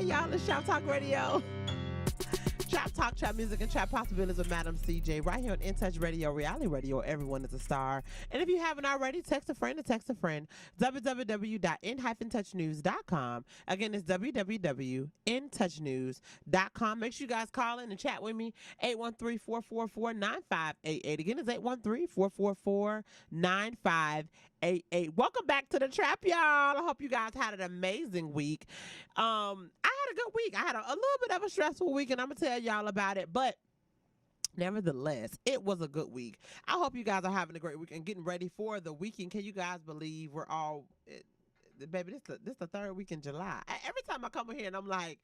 Hey, y'all, it's Shop Talk Radio. Trap Talk, Trap Music, and Trap Possibilities with Madam CJ right here on In Touch Radio, Reality Radio. Everyone is a star. And if you haven't already, text a friend to text a friend. www.in-touchnews.com. Again, it's www.intouchnews.com. Make sure you guys call in and chat with me. 813-444-9588. Again, it's 813-444-9588. Welcome back to the Trap, y'all. I hope you guys had an amazing week. I had a good week. I had a little bit of a stressful week, and I'm going to tell y'all about it, but nevertheless, it was a good week. I hope you guys are having a great week and getting ready for the weekend. Can you guys believe we're all, baby, this the third week in July. Every time I come in here and I'm like,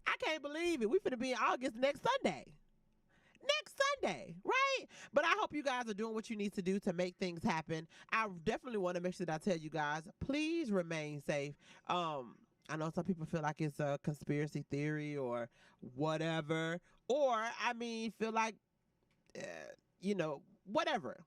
I can't believe it. We finna be in August next Sunday. Right? But I hope you guys are doing what you need to do to make things happen. I definitely want to make sure that I tell you guys, please remain safe. I know some people feel like it's a conspiracy theory or whatever, or feel like, whatever.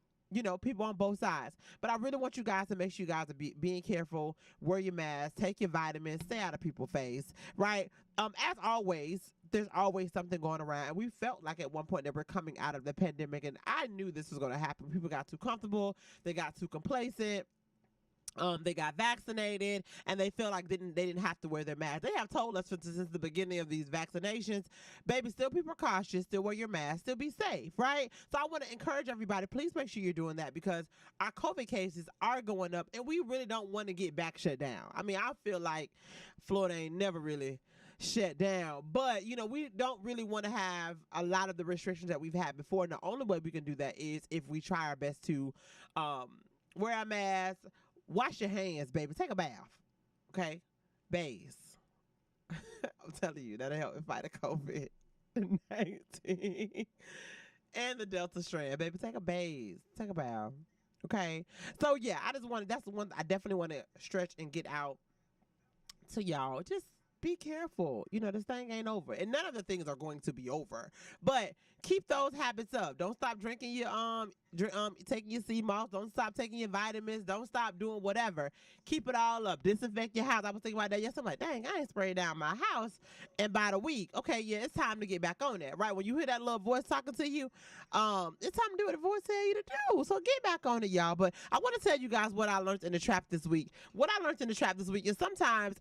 People on both sides. But I really want you guys to make sure you guys are being careful, wear your mask, take your vitamins, stay out of people's face, right? As always, there's always something going around. And we felt like at one point that we're coming out of the pandemic, and I knew this was going to happen. People got too comfortable. They got too complacent. They got vaccinated and they feel like they didn't have to wear their mask. They have told us since the beginning of these vaccinations, baby, still be precautious, still wear your mask, still be safe, right? So I want to encourage everybody, please make sure you're doing that because our COVID cases are going up and we really don't want to get back shut down. I feel like Florida ain't never really shut down, but we don't really want to have a lot of the restrictions that we've had before. And the only way we can do that is if we try our best to wear our masks. Wash your hands, baby. Take a bath. Okay? Bathe. I'm telling you, that'll help fight the COVID-19 and the Delta strand. Baby, take a bathe. Take a bath. Okay? So, yeah, that's the one I definitely want to stretch and get out to y'all. Just be careful. This thing ain't over. And none of the things are going to be over. But keep those habits up. Don't stop drinking your taking your sea moss. Don't stop taking your vitamins. Don't stop doing whatever. Keep it all up. Disinfect your house. I was thinking about that yesterday. I'm like, dang, I ain't sprayed down my house in about a week. Okay, yeah, it's time to get back on that, right? When you hear that little voice talking to you, it's time to do what the voice tell you to do. So get back on it, y'all. But I want to tell you guys what I learned in the trap this week. What I learned in the trap this week is sometimes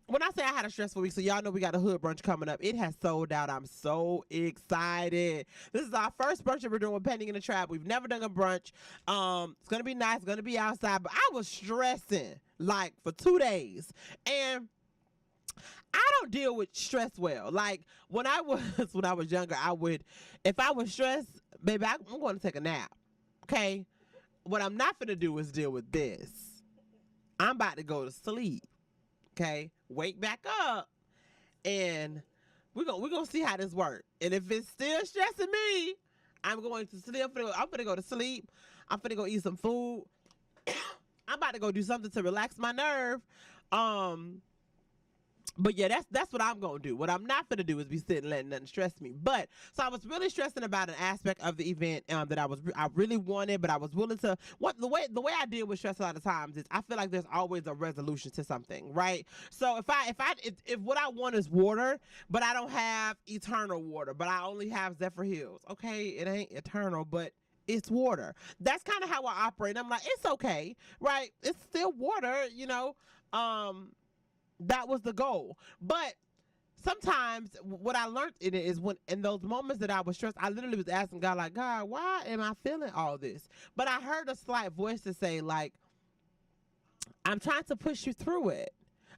when I say I had a stressful week, so y'all know we got a hood brunch coming up. It has sold out. I'm so excited. This is our first brunch that we're doing with Pending in the Trap. We've never done a brunch. It's going to be nice. It's going to be outside. But I was stressing like for 2 days. And I don't deal with stress well. Like when I was younger, if I was stressed, baby, I'm going to take a nap. Okay? What I'm not going to do is deal with this. I'm about to go to sleep. Okay, wake back up, and we're gonna see how this works. And if it's still stressing me, I'm going to sleep. I'm gonna go to sleep. I'm gonna go eat some food. I'm about to go do something to relax my nerve. But yeah, that's what I'm gonna do. What I'm not gonna do is be sitting letting nothing stress me. But so I was really stressing about an aspect of the event that I really wanted, but I was willing to. The way I deal with stress a lot of times is I feel like there's always a resolution to something, right? So if what I want is water, but I don't have eternal water, but I only have Zephyr Hills, okay, it ain't eternal, but it's water. That's kind of how I operate. I'm like, it's okay, right? It's still water, That was the goal. But sometimes what I learned in it is when in those moments that I was stressed, I literally was asking God, like, God, why am I feeling all this? But I heard a slight voice to say, like, I'm trying to push you through it.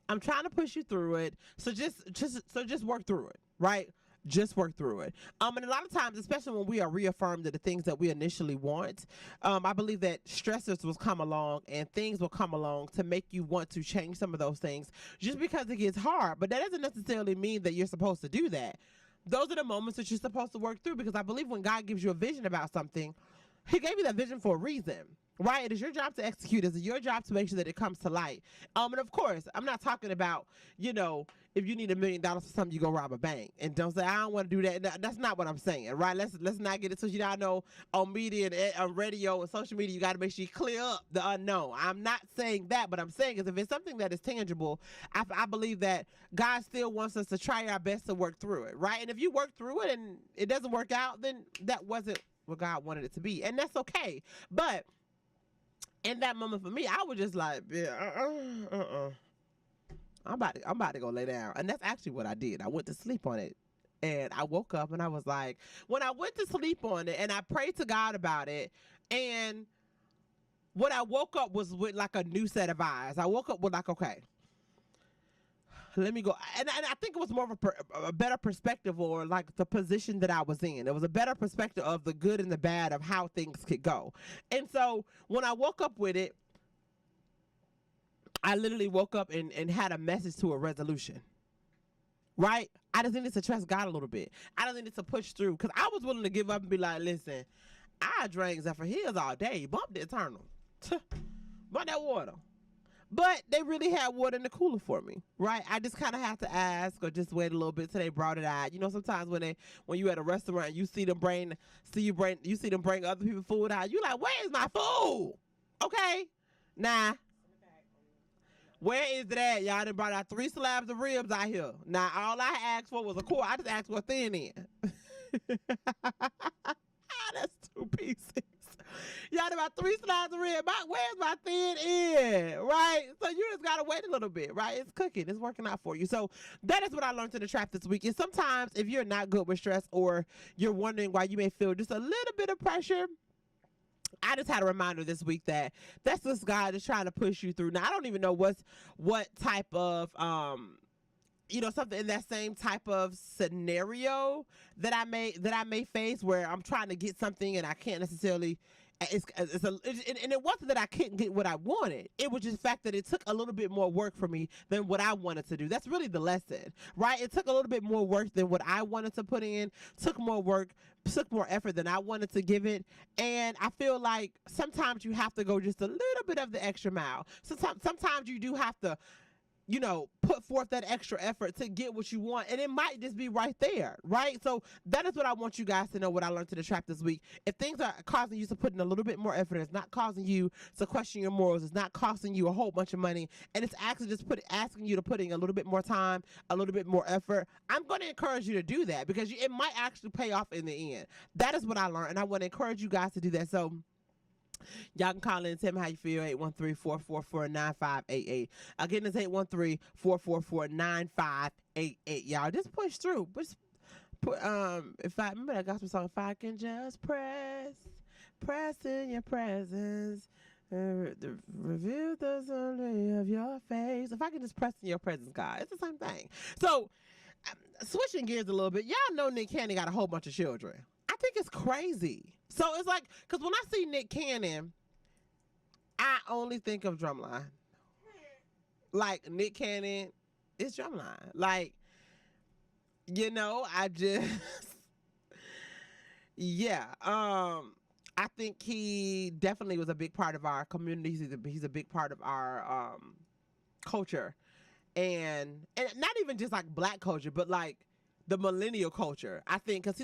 I'm trying to push you through it. So just work through it, right? Just work through it. And a lot of times, especially when we are reaffirmed to the things that we initially want, I believe that stressors will come along and things will come along to make you want to change some of those things just because it gets hard. But that doesn't necessarily mean that you're supposed to do that. Those are the moments that you're supposed to work through, because I believe when God gives you a vision about something, he gave you that vision for a reason. right? It is your job to execute. It's your job to make sure that it comes to light. And of course, I'm not talking about, you know, if you need $1,000,000 for something, you go rob a bank. And don't say I don't want to do that. That's not what I'm saying, right? Let's not get it so you don't know on media and on radio and social media. You got to make sure you clear up the unknown. I'm not saying that, but I'm saying is if it's something that is tangible, I believe that God still wants us to try our best to work through it, right? And if you work through it and it doesn't work out, then that wasn't what God wanted it to be, and that's okay. But in that moment for me, I was just like, yeah, I'm about to go lay down. And that's actually what I did. I went to sleep on it. And I woke up and I was like, when I went to sleep on it and I prayed to God about it, and when I woke up was with like a new set of eyes. I woke up with like, okay, let me go. And I think it was more of a better perspective, or like the position that I was in. It was a better perspective of the good and the bad of how things could go. And so when I woke up with it, I literally woke up and had a message to a resolution. Right? I just needed to trust God a little bit. I just needed to push through, because I was willing to give up and be like, listen, I drank Zephyr Hills all day. Bump the Eternal. Bump that water. But they really had water in the cooler for me, right? I just kind of have to ask or just wait a little bit till they brought it out. You know, sometimes when you at a restaurant, you see them bring other people food out. You like, where is my food? Okay, nah. Where is it at? Y'all done brought out 3 slabs of ribs out here. Now, all I asked for was a quarter. I just asked for a thin end. That's 2 pieces. Y'all done about 3 slabs of ribs. Where's my thin end? Right? So you just got to wait a little bit, right? It's cooking. It's working out for you. So that is what I learned in the trap this week. And sometimes if you're not good with stress, or you're wondering why you may feel just a little bit of pressure, I just had a reminder this week that that's just God is trying to push you through. Now, I don't even know what type of, something in that same type of scenario that I may face, where I'm trying to get something and I can't necessarily. And it wasn't that I couldn't get what I wanted. It was just the fact that it took a little bit more work for me than what I wanted to do. That's really the lesson, right? It took a little bit more work than what I wanted to put in, took more effort than I wanted to give it. And I feel like sometimes you have to go just a little bit of the extra mile. Sometimes you do have to, put forth that extra effort to get what you want, and it might just be right there, right? So that is what I want you guys to know, what I learned in the trap this week. If things are causing you to put in a little bit more effort, it's not causing you to question your morals, it's not costing you a whole bunch of money, and it's actually just asking you to put in a little bit more time, a little bit more effort, I'm going to encourage you to do that, because it might actually pay off in the end. That is what I learned, and I want to encourage you guys to do that. So y'all can call in and tell me how you feel. 813-444-9588. Again, it's 813-444-9588. Y'all just push through. If I remember that gospel song, if I can just press in your presence, reveal the glory of your face. If I can just press in your presence, God, it's the same thing. So, switching gears a little bit, y'all know Nick Cannon got a whole bunch of children. I think it's crazy. So it's like, because when I see Nick Cannon, I only think of Drumline. Like, Nick Cannon is Drumline. Like, I just, yeah. I think he definitely was a big part of our community. He's a big part of our culture. And not even just like Black culture, but like the millennial culture. I think because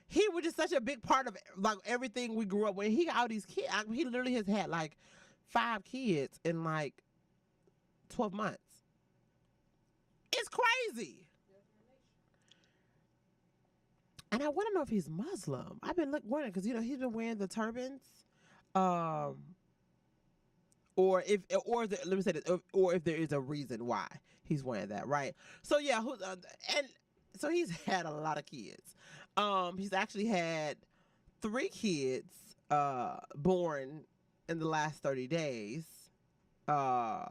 he was just such a big part of like everything we grew up with. He got all these kids. He literally has had like 5 kids in like 12 months. It's crazy. And I want to know if he's Muslim. I've been wondering, because he's been wearing the turbans, or if there is a reason why he's wearing that, right? So yeah, and so he's had a lot of kids. He's actually had 3 kids born in the last 30 days. Yeah.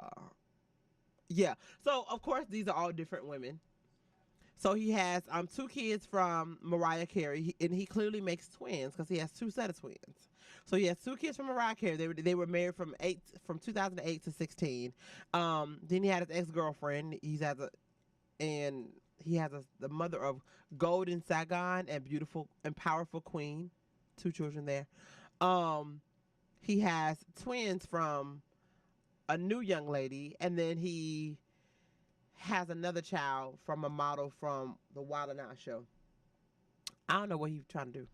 So of course these are all different women. So he has 2 kids from Mariah Carey, and he clearly makes twins because he has 2 set of twins. So he has 2 kids from Mariah Carey. They were married from 2008 to 16. Then he had his ex-girlfriend. He has the mother of Golden Sagan and beautiful and powerful Queen, 2 children there. he has twins from a new young lady, and then he has another child from a model from the Wild 'N Out show. I don't know what he's trying to do.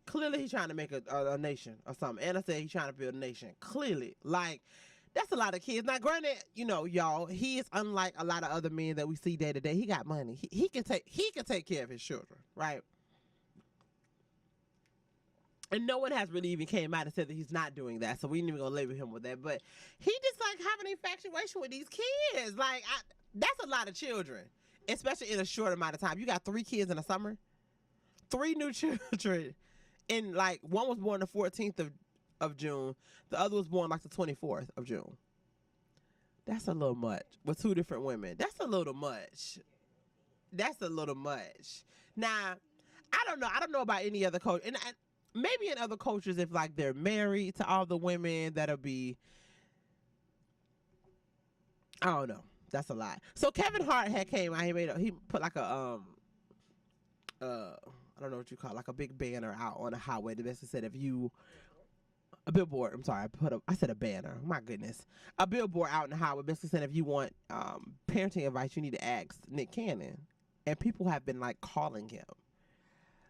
Clearly, he's trying to make a nation or something. Anna said he's trying to build a nation. Clearly, like, that's a lot of kids. Now, granted, you know, y'all, he is unlike a lot of other men that we see day to day. He got money. He can take care of his children, right? And no one has really even came out and said that he's not doing that, so we ain't even gonna label him with that. But he just like having an infatuation with these kids. Like, that's a lot of children, especially in a short amount of time. You got 3 kids in the summer, 3 new children. And like one was born the 14th of June, the other was born like the 24th of June. That's a little much with 2 different women. That's a little much. That's a little much. Now, I don't know. I don't know about any other culture, and maybe in other cultures, if like they're married to all the women, that'll be. I don't know. That's a lot. So Kevin Hart had came out. He put like a I don't know what you call it, like a big banner out on the highway. The basically said a billboard. I'm sorry, I said a banner. My goodness, a billboard out in the highway basically said if you want parenting advice, you need to ask Nick Cannon. And people have been like calling him.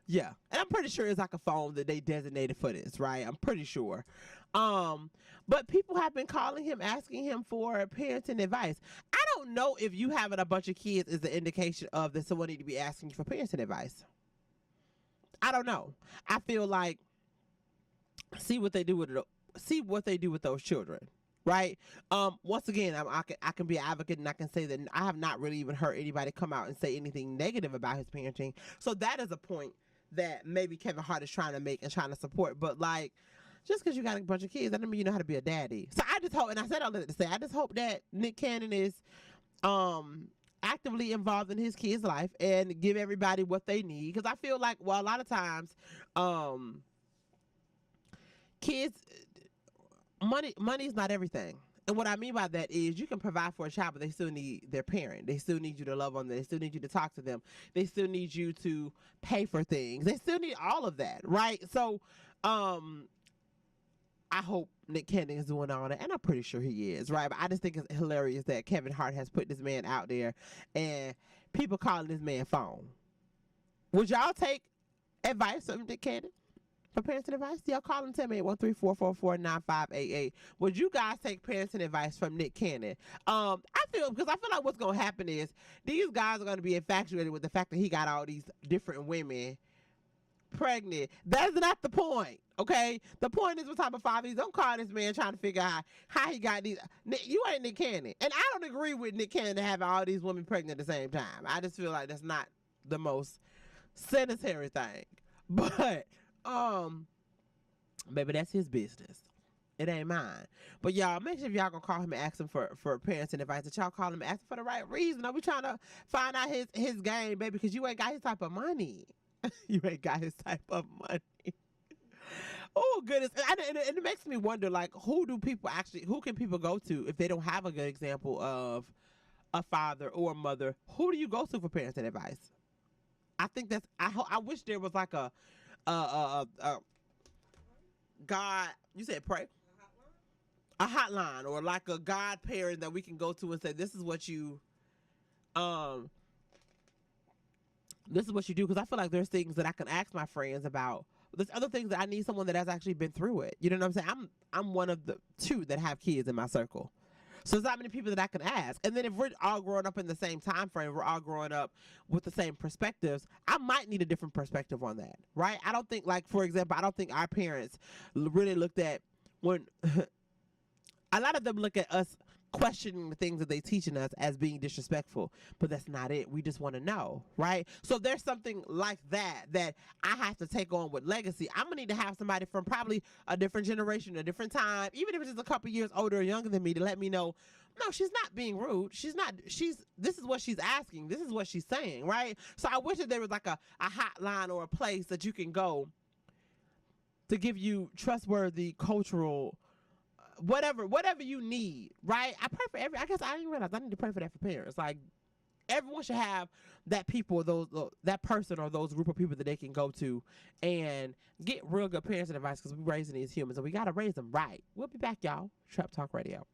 Yeah, and I'm pretty sure it's like a phone that they designated for this, right? I'm pretty sure. But people have been calling him, asking him for parenting advice. I don't know if you having a bunch of kids is the indication of that someone need to be asking you for parenting advice. I don't know. I feel like see what they do with those children, right? Once again, I can be an advocate, and I can say that I have not really even heard anybody come out and say anything negative about his parenting. So that is a point that maybe Kevin Hart is trying to make and trying to support. But like, just because you got a bunch of kids, that doesn't mean you know how to be a daddy. So I just hope, and I said all that to say, I just hope that Nick Cannon is actively involved in his kid's life and give everybody what they need. Because I feel like, well, a lot of times, kids, money is not everything. And what I mean by that is you can provide for a child, but they still need their parent. They still need you to love on them. They still need you to talk to them. They still need you to pay for things. They still need all of that, right? So, I hope Nick Cannon is doing all that, and I'm pretty sure he is, right? But I just think it's hilarious that Kevin Hart has put this man out there, and people calling this man phone. Would y'all take advice from Nick Cannon for parenting advice? Y'all call him, tell me at 1-344-449-588. Would you guys take parenting advice from Nick Cannon? I feel like what's going to happen is these guys are going to be infatuated with the fact that he got all these different women pregnant. That's not the point, okay? The point is what type of father he's. Don't call this man trying to figure out how he got these. You ain't Nick Cannon. And I don't agree with Nick Cannon having all these women pregnant at the same time. I just feel like that's not the most sanitary thing. But, baby, that's his business. It ain't mine. But y'all, make sure if y'all gonna call him and ask him for parenting advice, that y'all call him and ask him for the right reason. Are we trying to find out his game, baby? Because you ain't got his type of money. You ain't got his type of money. Oh, goodness. And it makes me wonder, like, who can people go to if they don't have a good example of a father or a mother? Who do you go to for parenting advice? I think I wish there was like a God, you said pray? A hotline or like a God parent that we can go to and say, this is what you do, because I feel like there's things that I can ask my friends about. There's other things that I need someone that has actually been through it. You know what I'm saying? I'm one of the 2 that have kids in my circle. So there's not many people that I can ask. And then if we're all growing up in the same time frame, we're all growing up with the same perspectives, I might need a different perspective on that, right? I don't think, like, for example, I don't think our parents really looked at when a lot of them look at us questioning the things that they teaching us as being disrespectful, but that's not it. We just want to know, right? So there's something like that I have to take on with legacy. I'm gonna need to have somebody from probably a different generation, a different time, even if it's just a couple years older or younger than me, to let me know, no, she's not being rude. This is what she's asking. This is what she's saying, right? So I wish that there was like a hotline or a place that you can go to give you trustworthy cultural whatever you need, right? I pray for I guess I didn't realize I need to pray for that for parents. Like, everyone should have that people, that person or those group of people that they can go to and get real good parenting advice, because we're raising these humans and we got to raise them right. We'll be back, y'all. Trap Talk Radio.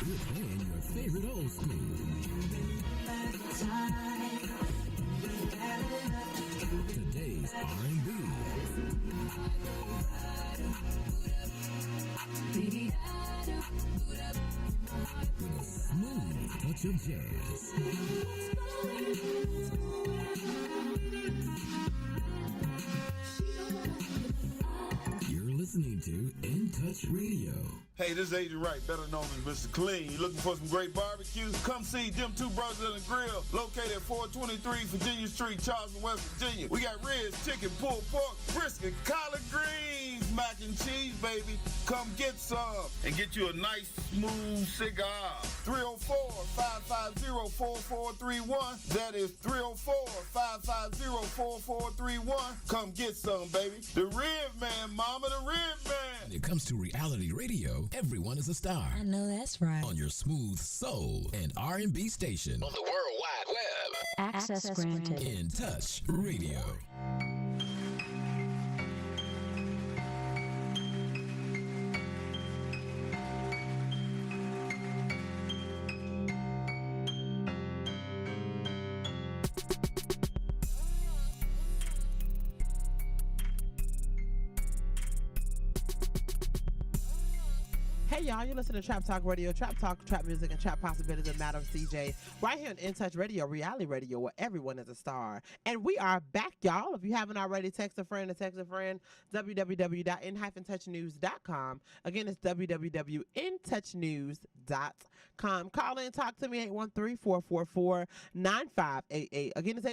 We're playing your favorite old school. Today's R&B. With a smooth touch of jazz. You're listening to In Touch Radio. Hey, this is Agent Wright, better known as Mr. Clean. You looking for some great barbecue? Come see them two brothers in the grill, located at 423 Virginia Street, Charleston, West Virginia. We got ribs, chicken, pulled pork, brisket, collard greens, mac and cheese, baby. Come get some and get you a nice, smooth cigar. 304-550-4431. That is 304-550-4431. Come get some, baby. The Rib Man, mama, the Rib Man. When it comes to reality radio, everyone is a star. I know that's right. On your smooth soul and R&B station. On the World Wide Web. Access granted. In Touch Radio. Hey y'all, you listen to Trap Talk Radio, Trap Talk, Trap Music, and Trap Possibilities with Madam CJ, right here on In Touch Radio, reality radio, where everyone is a star. And we are back, y'all. If you haven't already, text a friend, www.in-touchnews.com. Again, it's www.intouchnews.com. Call in, talk to me, 813-444-9588. Again, it's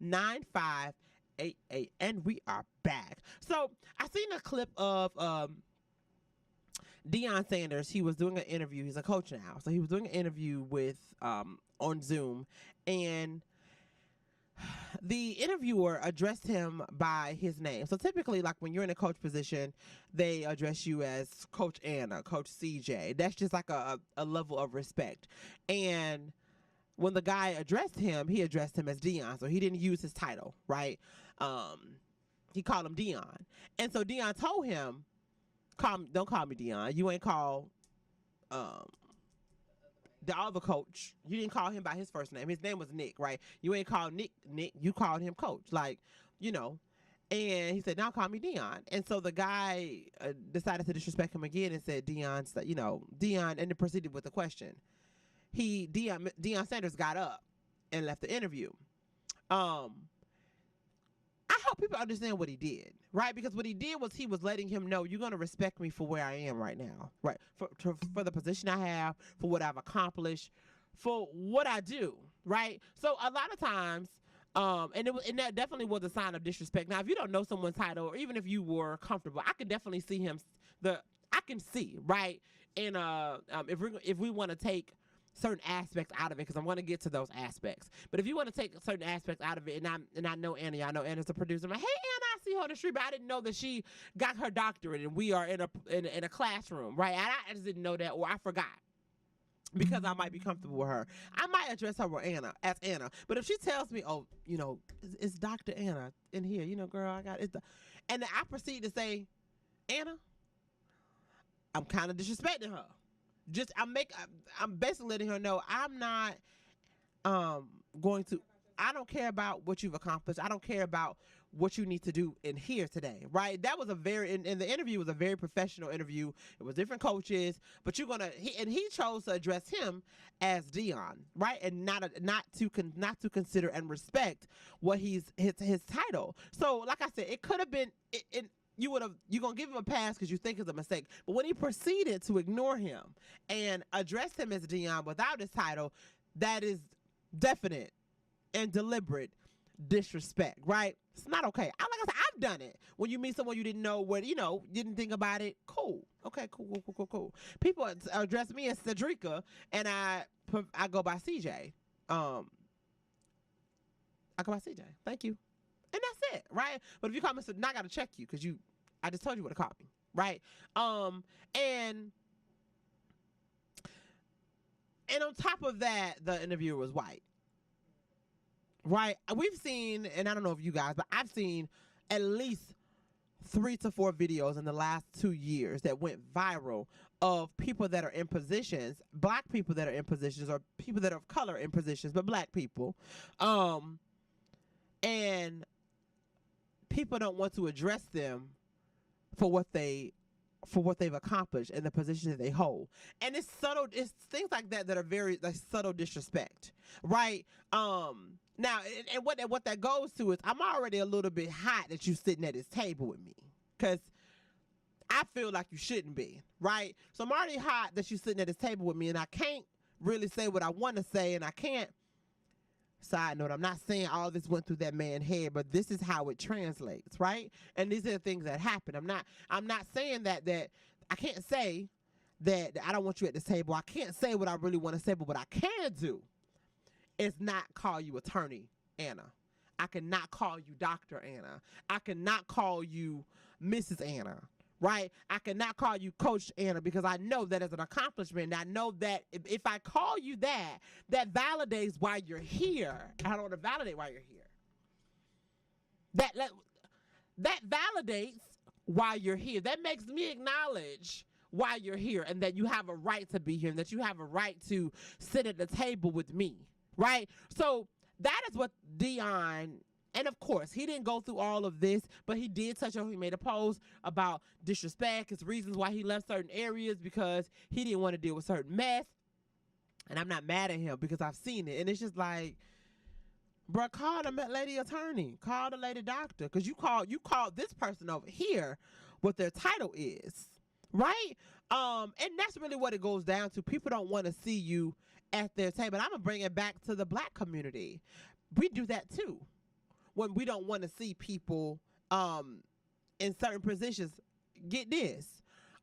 813-444-9588. And we are back. So I seen a clip of Deion Sanders. He was doing an interview. He's a coach now. So he was doing an interview with on Zoom, and the interviewer addressed him by his name. So typically, like when you're in a coach position, they address you as Coach Anna, Coach CJ. That's just like a level of respect. And when the guy addressed him, he addressed him as Deion. So he didn't use his title, right? He called him Deion. And so Deion told him, don't call me Deion. You ain't called the other coach. You didn't call him by his first name. His name was Nick, right? You ain't called Nick. You called him Coach, like, you know. And he said, now call me Deion. And so the guy decided to disrespect him again and said, Deion, and then proceeded with the question. Deion Sanders got up and left the interview. I hope people understand what he did, right? Because what he did was he was letting him know, you're going to respect me for where I am right now, right? For the position I have, for what I've accomplished, for what I do, right? So a lot of times, and that definitely was a sign of disrespect. Now, if you don't know someone's title, or even if you were comfortable, I could definitely see him. I can see, right? And if we want to take certain aspects out of it, because I'm going to get to those aspects. But if you want to take certain aspects out of it, and I know Anna, I know Anna's a producer. I'm like, hey Anna, I see her on the street, but I didn't know that she got her doctorate, and we are in a classroom, right? And I just didn't know that, or I forgot. Because I might be comfortable with her, I might address her as Anna. But if she tells me, oh, you know, it's Dr. Anna in here, you know, girl, I got it, and then I proceed to say, Anna, I'm kind of disrespecting her. I'm basically letting her know I'm not I don't care about what you've accomplished. I don't care about what you need to do in here today, right? That was in the interview was a very professional interview. It was different coaches, but he chose to address him as Deion, right? And not to consider and respect what his title. So like I said, it could have been you're gonna give him a pass because you think it's a mistake. But when he proceeded to ignore him and address him as Deion without his title, that is definite and deliberate disrespect, right? It's not okay. Like I said, I've done it. When you meet someone you didn't know what, didn't think about it, cool. Okay, cool. People address me as Cedrica, and I go by CJ. I go by CJ. Thank you. And that's it, right? But if you call me, now I got to check you because I just told you what to call me, right? And on top of that, the interviewer was white, right? We've seen, and I don't know if you guys, but I've seen at least 3 to 4 videos in the last 2 years that went viral of people that are in positions, black people that are in positions, or people that are of color in positions, but black people. And people don't want to address them for what they've accomplished and the position that they hold. And it's subtle, it's things like that are very like subtle disrespect, right? Now, and what that goes to is I'm already a little bit hot that you sitting at this table with me, because I feel like you shouldn't be, right? So I'm already hot that you sitting at this table with me, and I can't really say what I want to say, and I can't. Side note, I'm not saying all this went through that man's head, but this is how it translates, right? And these are the things that happen. I'm not saying that I can't say that I don't want you at this table. I can't say what I really want to say, but what I can do is not call you Attorney Anna. I cannot call you Dr. Anna. I cannot call you Mrs. Anna, right? I cannot call you Coach Anna, because I know that as an accomplishment. I know that if I call you that validates why you're here. I don't want to validate why you're here. That validates why you're here. That makes me acknowledge why you're here, and that you have a right to be here, and that you have a right to sit at the table with me, right? So that is what Dion. And of course, he didn't go through all of this, but he did touch on, he made a post about disrespect, his reasons why he left certain areas, because he didn't want to deal with certain mess. And I'm not mad at him, because I've seen it. And it's just like, bro, call the lady attorney, call the lady doctor, because you called this person over here what their title is, right? And that's really what it goes down to. People don't want to see you at their table. And I'm going to bring it back to the black community. We do that too. When we don't want to see people in certain positions. Get this.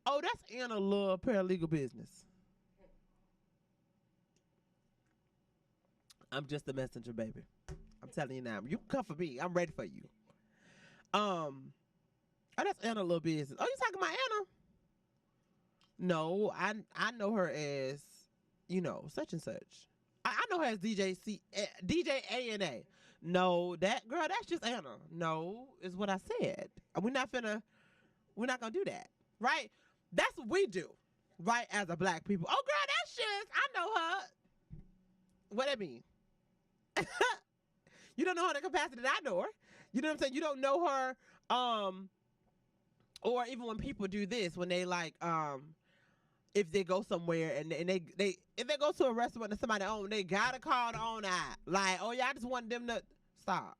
Oh, that's Anna Love paralegal business. I'm just a messenger, baby. I'm telling you now. You can come for me. I'm ready for you. Oh, that's Anna Love business. Oh, you talking about Anna? No, I know her as, such and such. I know her as DJ ANA. No, that girl, that's just Anna. No, is what I said. We're not gonna do that, right? That's what we do, right? As a black people. Oh, girl, that's just, I know her. What that mean? You don't know her in the capacity that I know her. You know what I'm saying? You don't know her, or even when people do this, when they like, if they go somewhere and they if they go to a restaurant and somebody own, they gotta call the owner out. Like, oh yeah, I just want them to stop.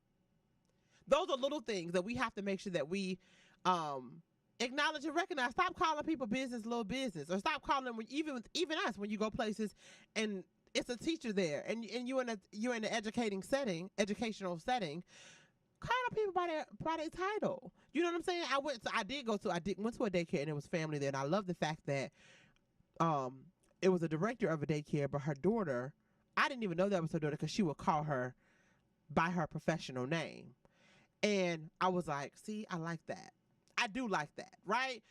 Those are little things that we have to make sure that we acknowledge and recognize. Stop calling people business little business, or stop calling them even us when you go places and it's a teacher there and you're in an educational setting. Call the people by their title. You know what I'm saying? I went to a daycare, and it was family there, and I love the fact that it was a director of a daycare, but her daughter, I didn't even know that was her daughter, because she would call her by her professional name. And I was like, see, I like that. I do like that, right?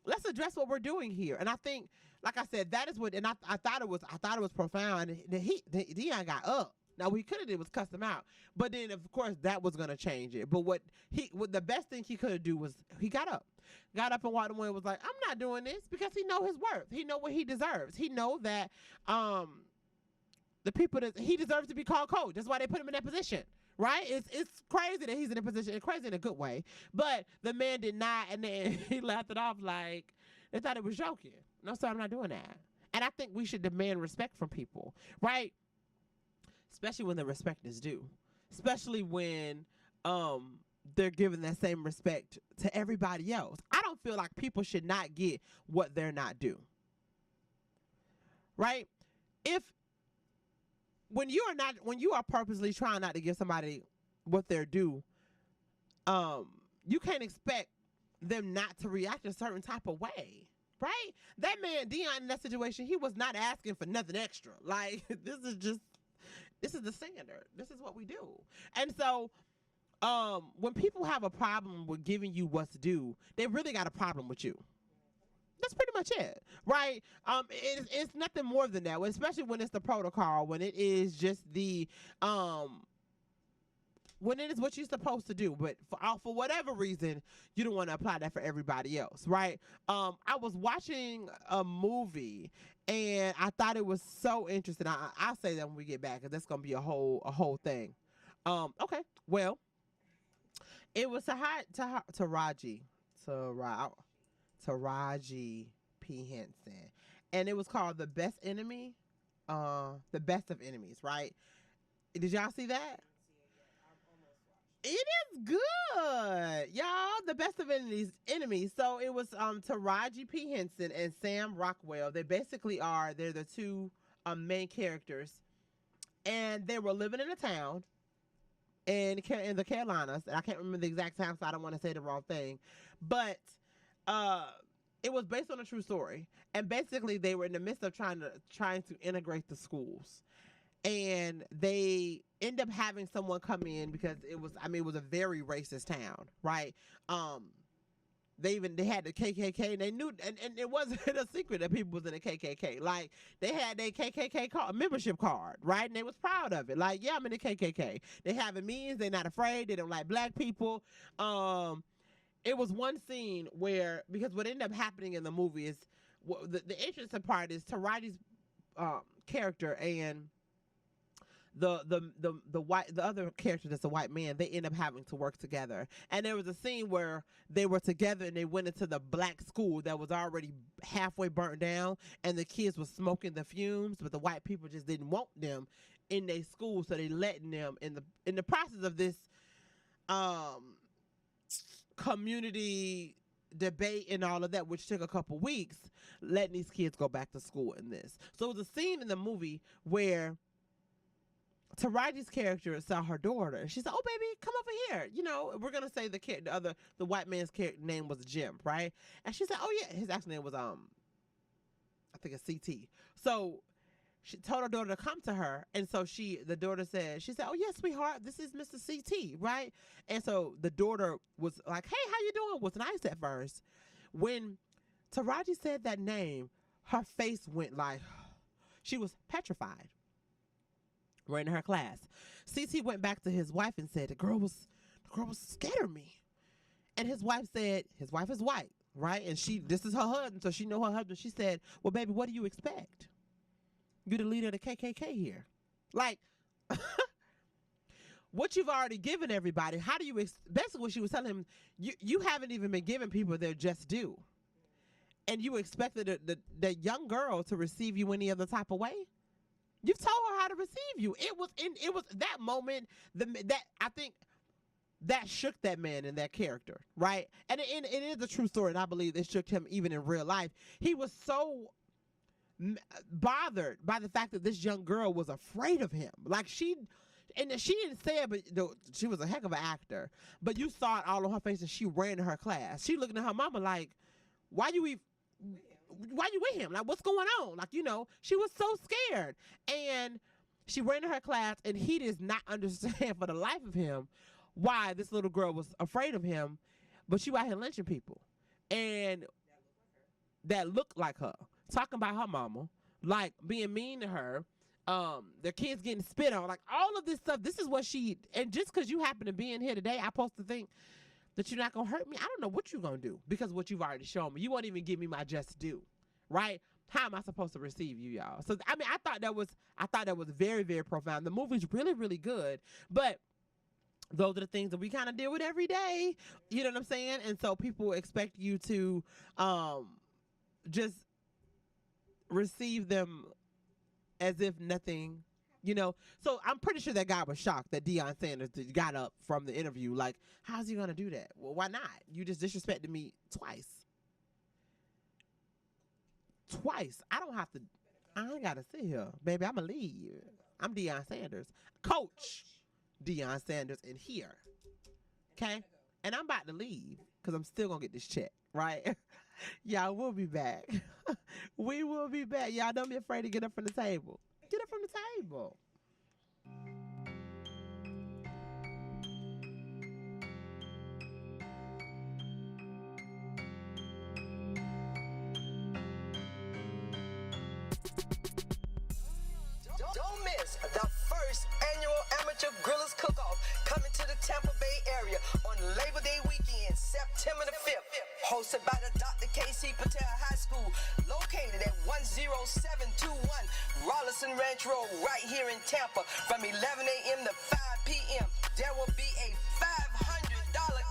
Let's address what we're doing here. And I think, like I said, that is what, and I thought it was profound. Dion got up. Now, what he could have did was cuss him out, but then of course that was gonna change it. But what the best thing he could have do was he got up and walked away and was like, I'm not doing this, because he know his worth. He know what he deserves. He know that the people that he deserves to be called coach. That's why they put him in that position, right? It's crazy that he's in a position. It's crazy in a good way, but the man did not, and then he laughed it off like they thought it was joking. No, sir, I'm not doing that. And I think we should demand respect from people, right? Especially when the respect is due. Especially when they're giving that same respect to everybody else. I don't feel like people should not get what they're not due. Right? When you are purposely trying not to give somebody what they're due, you can't expect them not to react a certain type of way, right? That man Dion in that situation, he was not asking for nothing extra. Like this is the standard. This is what we do. And so when people have a problem with giving you what's due, they really got a problem with you. That's pretty much it, right? It's nothing more than that, especially when it's the protocol, when it is just the when it is what you're supposed to do. But for whatever reason, you don't want to apply that for everybody else, right? I was watching a movie and I thought it was so interesting. I'll say that when we get back, because that's gonna be a whole thing. Okay, well, it was Taraji P. Henson, and it was called The Best Enemy, The Best of Enemies, right? Did y'all see that? It is good, y'all. The Best of Enemies. So it was Taraji P. Henson and Sam Rockwell. They're the two main characters, and they were living in a town in the Carolinas. And I can't remember the exact town, so I don't want to say the wrong thing, but it was based on a true story. And basically, they were in the midst of trying to integrate the schools. And they end up having someone come in because it was a very racist town, right? They had the KKK, and they knew, and it wasn't a secret that people was in the KKK. Like, they had their KKK membership card, right? And they was proud of it. Like, yeah, I'm in the KKK. They having meetings. They're not afraid. They don't like black people. It was one scene where, because what ended up happening in the movie is, the interesting part is Taraji's character and the other character that's a white man, they end up having to work together. And there was a scene where they were together and they went into the black school that was already halfway burnt down, and the kids were smoking the fumes, but the white people just didn't want them in their school, so they letting them in the process of this community debate and all of that, which took a couple weeks, letting these kids go back to school in this. So it was a scene in the movie where Taraji's character saw her daughter, and she said, "Oh, baby, come over here. You know, we're gonna say the white man's character name was Jim, right?" And she said, "Oh yeah," his actual name was I think it's CT. So she told her daughter to come to her, and so the daughter said, "Oh yes, sweetheart, this is Mr. CT, right?" And so the daughter was like, "Hey, how you doing?" Was nice at first. When Taraji said that name, her face went like she was petrified. Right in her class, CT went back to his wife and said, the girl was scared of me. And his wife said, his wife is white, right? And this is her husband, so she know her husband. She said, "Well, baby, what do you expect? You're the leader of the KKK here. Like, what you've already given everybody, how do you, basically what she was telling him, you haven't even been giving people their just due. And you expected the young girl to receive you any other type of way? You've told her how to receive you." It was that moment that I think that shook that man in that character, right? And it is a true story, and I believe it shook him even in real life. He was so bothered by the fact that this young girl was afraid of him. Like she didn't say it, but she was a heck of an actor. But you saw it all on her face, and she ran to her class. She looking at her mama like, "Why you with him? Like, what's going on?" Like, she was so scared. And she ran to her class, and he does not understand for the life of him why this little girl was afraid of him, but she out here lynching people. And that looked like her. Talking about her mama, like being mean to her, their kids getting spit on, like all of this stuff. This is what and just because you happen to be in here today, I'm supposed to think that you're not gonna hurt me? I don't know what you're gonna do, because of what you've already shown me. You won't even give me my just due, right? How am I supposed to receive you, y'all? So I thought that was very, very profound. The movie's really, really good, but those are the things that we kind of deal with every day. You know what I'm saying? And so people expect you to just receive them as if nothing. So I'm pretty sure that guy was shocked that Deion Sanders got up from the interview. Like, how's he going to do that? Well, why not? You just disrespected me twice. I ain't got to sit here. Baby, I'm going to leave. I'm Deion Sanders. Coach Deion Sanders in here. Okay? and I'm about to leave because I'm still gonna get this check, right? Y'all, we'll be back. We will be back. Y'all, don't be afraid to get up from the table. Get up from the table. Don't miss the first annual Amateur Grillers Cook-Off coming to the Tampa Bay area on Labor Day weekend, September the 5th. Hosted by the Dr. K.C. Patel High School, located at 10721 Rollison Ranch Road, right here in Tampa, from 11 a.m. to 5 p.m. There will be a $500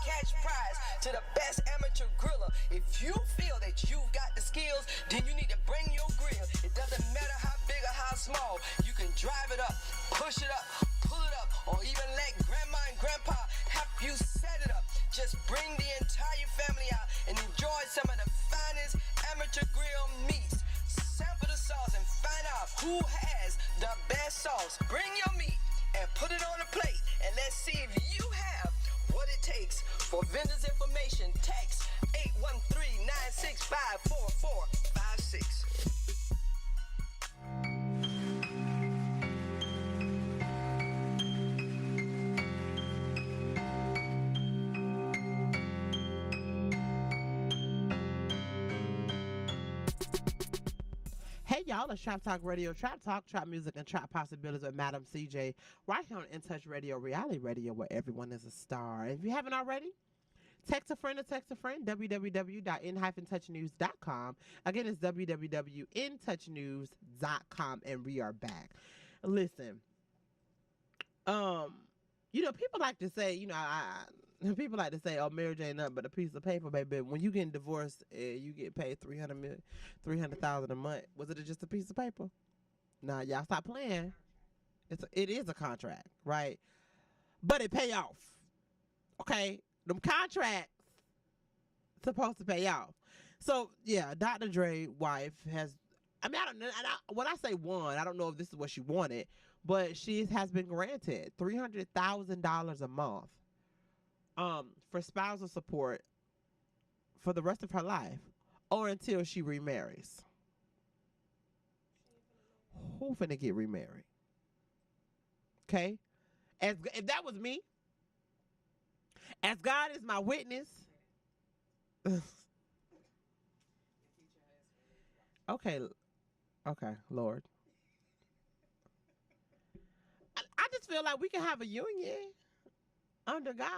cash prize to the best amateur griller. If you feel that you've got the skills, then you need to bring your grill. It doesn't matter how big or how small. You can drive it up, push it up, pull it up, or even let grandma and grandpa help you set it up. Just bring the entire family out and enjoy some of the finest amateur grill meats. Sample the sauce and find out who has the best sauce. Bring your meat and put it on a plate, and let's see if you have what it takes. For vendors information, text 813-965-4456. Hey y'all, it's Trap Talk Radio, Trap Talk, Trap Music, and Trap Possibilities with Madam CJ, right here on In Touch Radio, reality radio, where everyone is a star. If you haven't already, text a friend or text a friend, www.in-touchnews.com. Again, it's www.intouchnews.com, and we are back. Listen, people like to say, people like to say, oh, marriage ain't nothing but a piece of paper, baby. When you getting divorced, you get paid $300,000 a month. Was it just a piece of paper? Nah, y'all stop playing. It is a contract, right? But it pay off. Okay, them contracts supposed to pay off. So yeah, Dr. Dre wife has. I mean, I don't know. When I say won, I don't know if this is what she wanted, but she has been granted $300,000 a month. For spousal support for the rest of her life or until she remarries. Who finna get remarried? Okay? If that was me, as God is my witness. Okay, Lord. I just feel like we can have a union under God.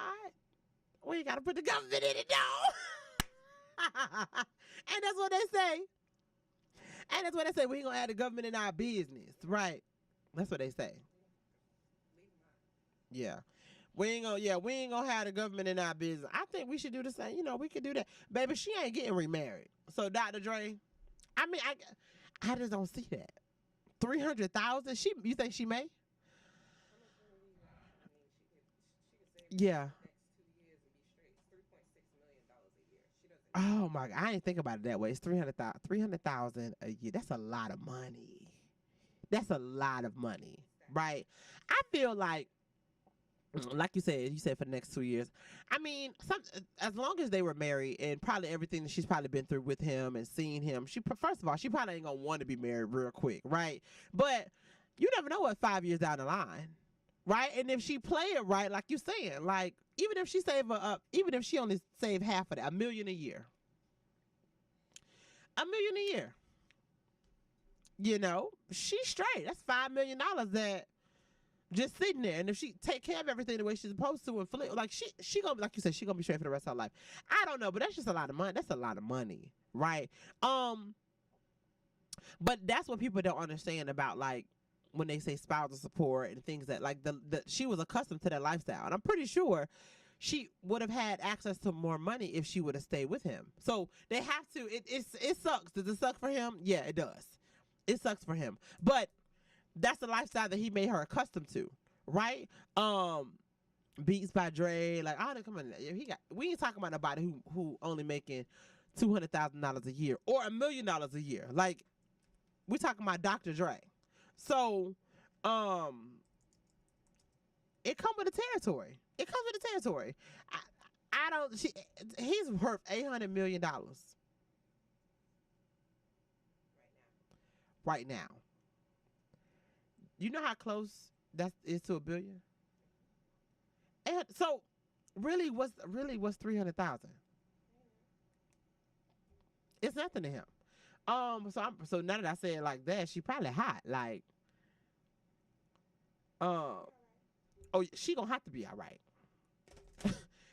We ain't got to put the government in it, though. And that's what they say. We ain't going to add the government in our business. Right. That's what they say. Yeah. We ain't going to have the government in our business. I think we should do the same. We could do that. Baby, she ain't getting remarried. So, Dr. Dre, I mean, I just don't see that. 300,000? You think she may? Yeah. Oh my God, I didn't think about it that way. It's $300,000 a year. That's a lot of money. That's a lot of money, right? I feel like you said for the next 2 years. I mean, as long as they were married and probably everything that she's probably been through with him and seeing him, first of all, she probably ain't gonna want to be married real quick, right? But you never know what 5 years down the line. Right, and if she play it right, like you're saying, like even if she only save half of that, $1 million a year, she's straight. That's $5 million that just sitting there. And if she take care of everything the way she's supposed to and flip, like she gonna, like you said, she gonna be straight for the rest of her life. I don't know, but that's just a lot of money. That's a lot of money, right? But that's what people don't understand about, like, when they say spousal support and things that, like, she was accustomed to that lifestyle. And I'm pretty sure she would have had access to more money if she would have stayed with him. So they have to, it sucks. Does it suck for him? Yeah, it does. It sucks for him. But that's the lifestyle that he made her accustomed to, right? Beats by Dre, like, oh, come on. We ain't talking about nobody who only making $200,000 a year or $1 million a year. Like, we talking about Dr. Dre. So, it comes with the territory. I don't. He's worth $800 million right now. You know how close that is to $1 billion? And so, really, what's 300,000? It's nothing to him. So now that I say it like that, she probably hot. Like, oh, she gonna have to be all right.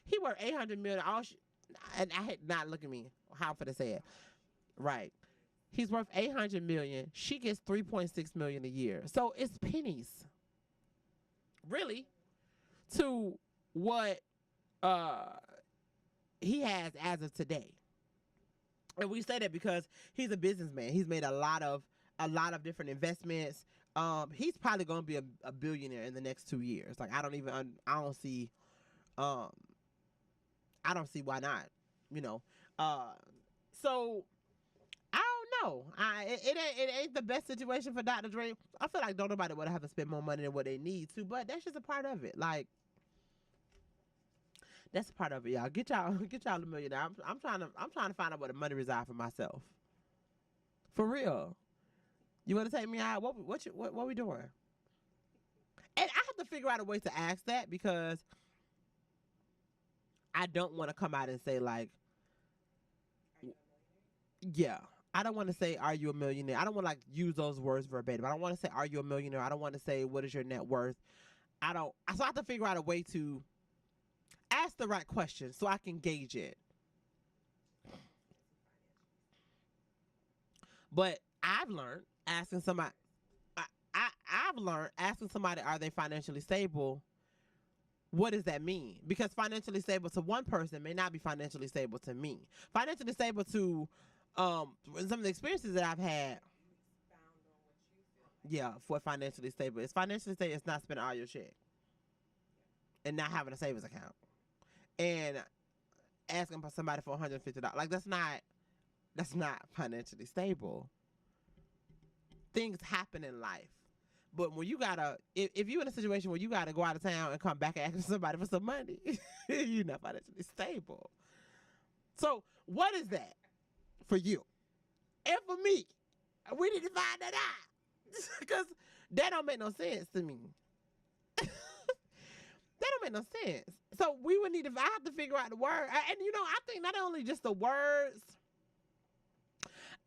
He worth $800 million. And I had not look at me. How for to say it? Right. He's worth $800 million. She gets $3.6 million a year. So it's pennies, really, to what he has as of today. And we say that because he's a businessman. He's made a lot of different investments. He's probably going to be a billionaire in the next 2 years. Like I don't see why not. You know. So I don't know. It ain't the best situation for Dr. Dre. I feel like don't nobody would have to spend more money than what they need to, but that's just a part of it. Like that's a part of it, y'all. Get y'all $1 million. I'm trying to find out where the money resides for myself. For real. You want to take me out? What we doing? And I have to figure out a way to ask that because I don't want to come out and say like, yeah. I don't want to say, are you a millionaire? I don't want to like use those words verbatim. I don't want to say, are you a millionaire? I don't want to say, what is your net worth? So I have to figure out a way to ask the right question so I can gauge it. But I've learned asking somebody, are they financially stable? What does that mean? Because financially stable to one person may not be financially stable to me. Financially stable to some of the experiences that I've had. Yeah, for financially stable. It's financially stable. It's not spending all your check and not having a savings account and asking for somebody for $150. Like that's not financially stable. Things happen in life. But when you gotta, if you're in a situation where you gotta go out of town and come back and ask somebody for some money, you're not financially stable. So what is that for you? And for me, we need to find that out. Because that don't make no sense to me. That don't make no sense. So we would need I have to figure out the word. And you know, I think not only just the words,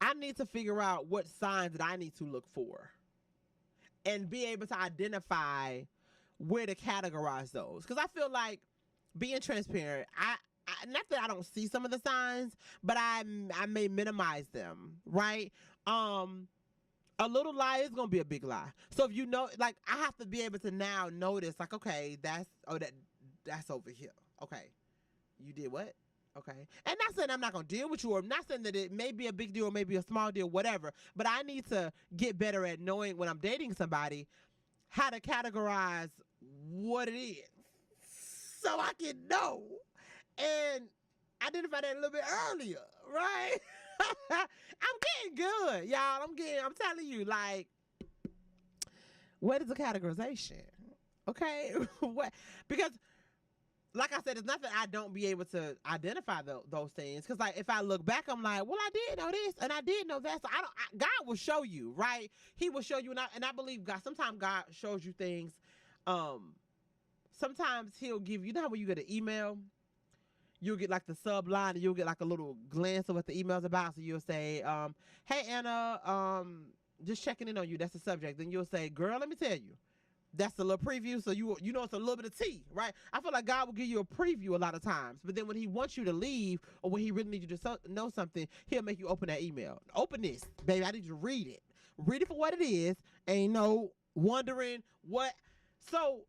I need to figure out what signs that I need to look for. And be able to identify where to categorize those. Because I feel like being transparent, I not that I don't see some of the signs, but I may minimize them, right? A little lie is going to be a big lie. So if you know, like I have to be able to now notice, like, okay, that's over here. Okay. You did what? Okay. And not saying I'm not going to deal with you, or I'm not saying that it may be a big deal or maybe a small deal, whatever. But I need to get better at knowing when I'm dating somebody how to categorize what it is so I can know and identify that a little bit earlier, right? I'm getting good, y'all. I'm telling you, like, what is the categorization? Okay? What? Because like I said, it's not that I don't be able to identify those things. Because, like, if I look back, I'm like, well, I did know this, and I did know that. So, God will show you, right? He will show you, and I believe God. Sometimes God shows you things. Sometimes He'll give you know how when you get an email, you'll get, like, the subline, and you'll get, like, a little glance of what the email's about. So, you'll say, hey, Anna, just checking in on you. That's the subject. Then you'll say, girl, let me tell you. That's a little preview, so you know it's a little bit of tea, right? I feel like God will give you a preview a lot of times, but then when He wants you to leave or when He really needs you to know something, He'll make you open that email. Open this, baby. I need you to read it. Read it for what it is, and wondering what. So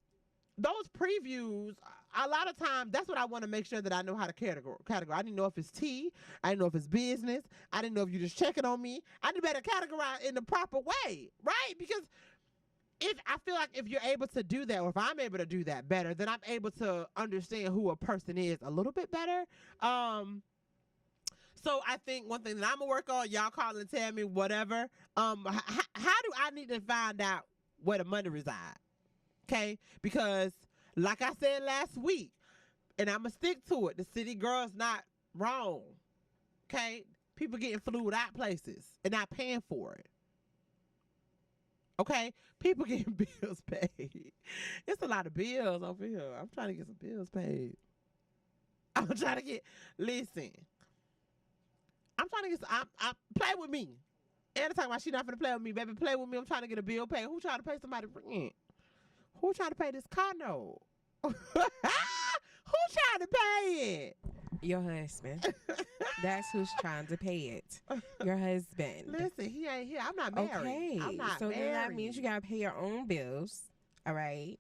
those previews, a lot of times, that's what I want to make sure that I know how to categorize. I didn't know if it's tea. I didn't know if it's business. I didn't know if you're just checking on me. I need better categorize in the proper way, right? Because I feel like if you're able to do that, or if I'm able to do that better, then I'm able to understand who a person is a little bit better. So I think one thing that I'm gonna work on, y'all call and tell me whatever. How do I need to find out where the money resides? Okay, because like I said last week, and I'm going to stick to it. The city girl's not wrong. Okay? People getting flued out places and not paying for it. Okay? People getting bills paid. It's a lot of bills over here. I'm trying to get some bills paid. I'm trying to get, listen. I'm trying to get, play with me. And talking about she not finna play with me, baby. Play with me. I'm trying to get a bill paid. Who trying to pay somebody rent? Who trying to pay this car note? Who trying to pay it? Your husband. That's who's trying to pay it. Your husband. Listen, he ain't here. I'm not married. Okay. I'm not so married. then that means you gotta pay your own bills. All right.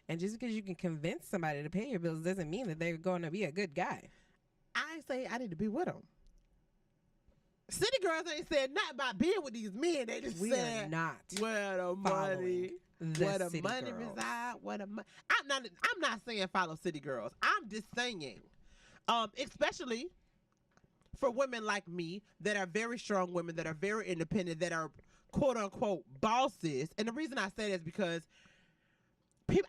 And just because you can convince somebody to pay your bills doesn't mean that they're going to be a good guy. I ain't say I need to be with them. City girls ain't said nothing about being with these men. They just We said are not where the money, following where the city money girls. reside, where the money. I'm not saying follow city girls. I'm just saying, especially for women like me that are very strong women, that are very independent, that are quote unquote bosses. And the reason I say that is because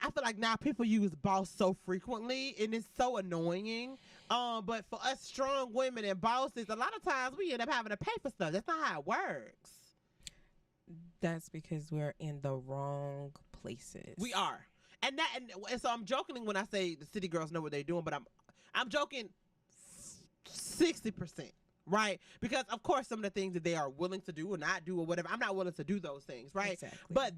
I feel like now people use boss so frequently and it's so annoying. But for us strong women and bosses, a lot of times we end up having to pay for stuff. That's not how it works. That's because we're in the wrong places. We are. And so I'm joking when I say the city girls know what they're doing, but I'm joking 60%. Right? Because of course some of the things that they are willing to do or not do or whatever, I'm not willing to do those things, right? Exactly. But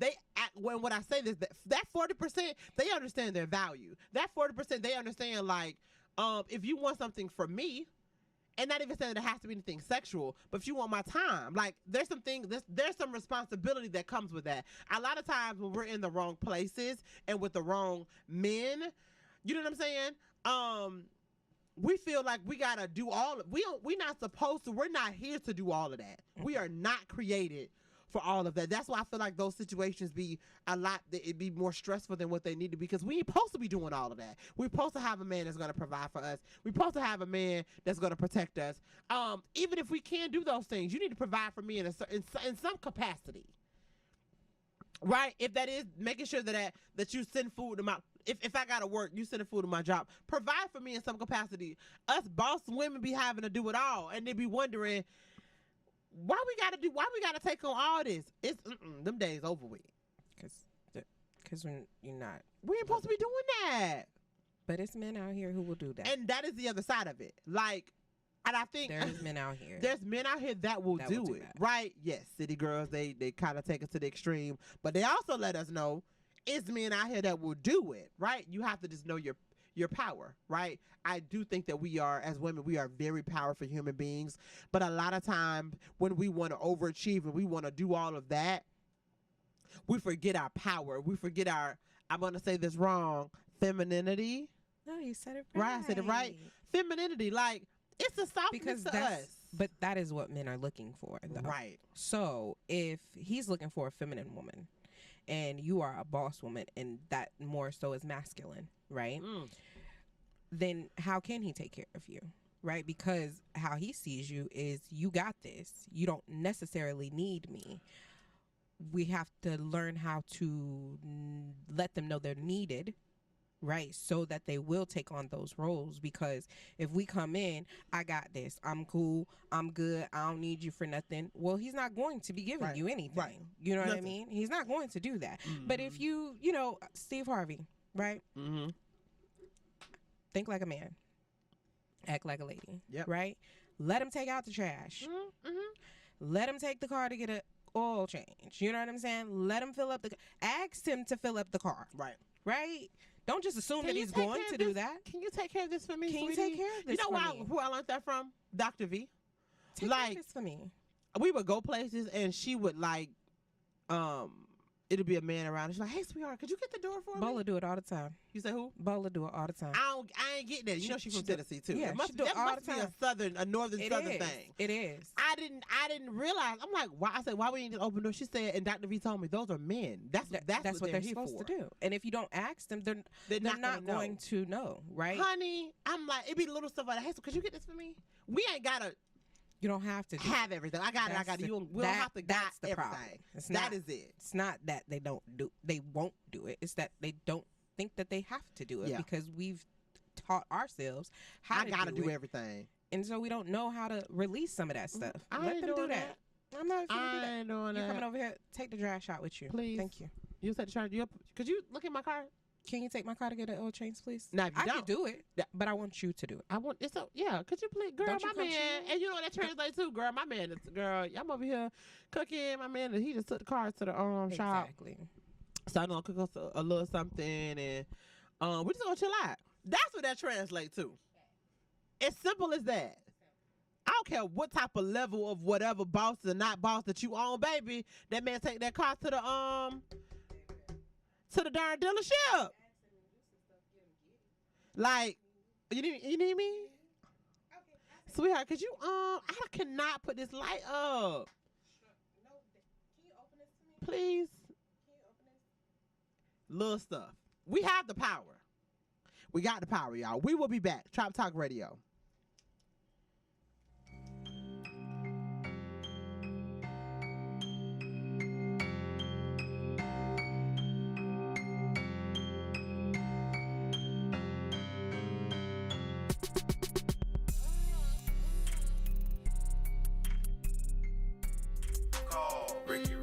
when I say this, that 40%, they understand their value. That 40%, they understand like, if you want something from me, and not even saying that it has to be anything sexual, but if you want my time, like there's some responsibility that comes with that. A lot of times when we're in the wrong places and with the wrong men, you know what I'm saying? We feel like we gotta do we're not supposed to, we're not here to do all of that. We are not created for all of that. That's why I feel like those situations be it'd be more stressful than what they need to be, because we ain't supposed to be doing all of that. We're supposed to have a man that's gonna provide for us. We're supposed to have a man that's gonna protect us. Even if we can't do those things, you need to provide for me in some capacity. Right? If that is making sure that you send food to my, if I gotta work, you send food to my job. Provide for me in some capacity. Us boss women be having to do it all, and they be wondering why we gotta take on all this. It's them days over with. Because when you're not, We ain't supposed to be doing that. but it's men out here who will do that. And that is the other side of it. Like, and I think There's men out here. there's men out here that will do it, that. right? Yes, city girls, they kind of take it to the extreme, but they also let us know it's men out here that will do it, right? You have to just know your power, right? I do think that we are, as women, we are very powerful human beings, but a lot of time when we want to overachieve and we want to do all of that, we forget our power. We forget our, I'm going to say this wrong, femininity. No, you said it right. Right, I said it right. Femininity, like, it's a softness Because to us. but that is what men are looking for, though. Right. So if he's looking for a feminine woman, and you are a boss woman, and that more so is masculine, right? Then how can he take care of you, right? Because how he sees you is, you got this. You don't necessarily need me. We have to learn how to let them know they're needed, right? So that they will take on those roles. Because if we come in, I got this, I'm cool, I'm good, I don't need you for nothing. Well, he's not going to be giving Right. you anything. Right. You know what I Nothing. mean? He's not going to do that. But if you know, Steve Harvey, right? Mm-hmm. Think like a man, act like a lady, Yep. right? Let him take out the trash. Mm-hmm. Let him take the car to get a oil change. You know what I'm saying? Let him fill up ask him to fill up the car, Right. right? Don't just assume that Can you he's take going care to of do this? that. Can you take care of this for me, Can you sweetie? take care of this You know for me? who I learned that from? Dr. V. Take care Like, of this for me. We would go places and she would like, it'll be a man around. And she's like, "Hey, sweetheart, could you get the door for me?" Bola do it all the time. You say who? Bola do it all the time. I ain't getting that. You know she's from Tennessee too. yeah, It must, she do it that all must the be a time. a northern It southern is. thing. It is. I didn't realize. I'm like, why? I said, why we ain't just open door? She said, and Dr. V told me those are men. That's That's what they're supposed here for. to do. And if you don't ask them, they're They're not gonna going know. to know, right? Honey, I'm like, it be little stuff like that. Hey, so could you get this for me? We ain't gotta You don't have to do have everything. I got it. I That's got it. the- We don't have to got that's the everything. problem. It's That not- is it. It's not that they won't do it. It's that they don't think that they have to do it Yeah. because we've taught ourselves how I to gotta do it, everything. and so we don't know how to release some of that stuff. I Let ain't them do doing that. I'm not gonna do I that. ain't doing You that. coming over here? Take the dry shot with you, Please. Thank you. You said trying to. Could you look at my car? Can you take my car to get an oil change, please? Now, if you I don't, could do it, Yeah. but I want you to do it. I want it's so yeah. Could you please, girl, Don't you my come man, to- and you know what that translates to, girl, my man, girl, I'm over here cooking. My man, he just took the car to the shop, Exactly. so I'm gonna cook us a little something, and we just gonna chill out. That's what that translates to. As simple as that. I don't care what type of level of whatever boss or not boss that you own, baby. That man take that car to the darn dealership. Like, you need me? Sweetheart, could you I cannot put this light up. Please. Little stuff. We have the power. We got the power, y'all. We will be back. Trap Talk Radio. Call Ricky.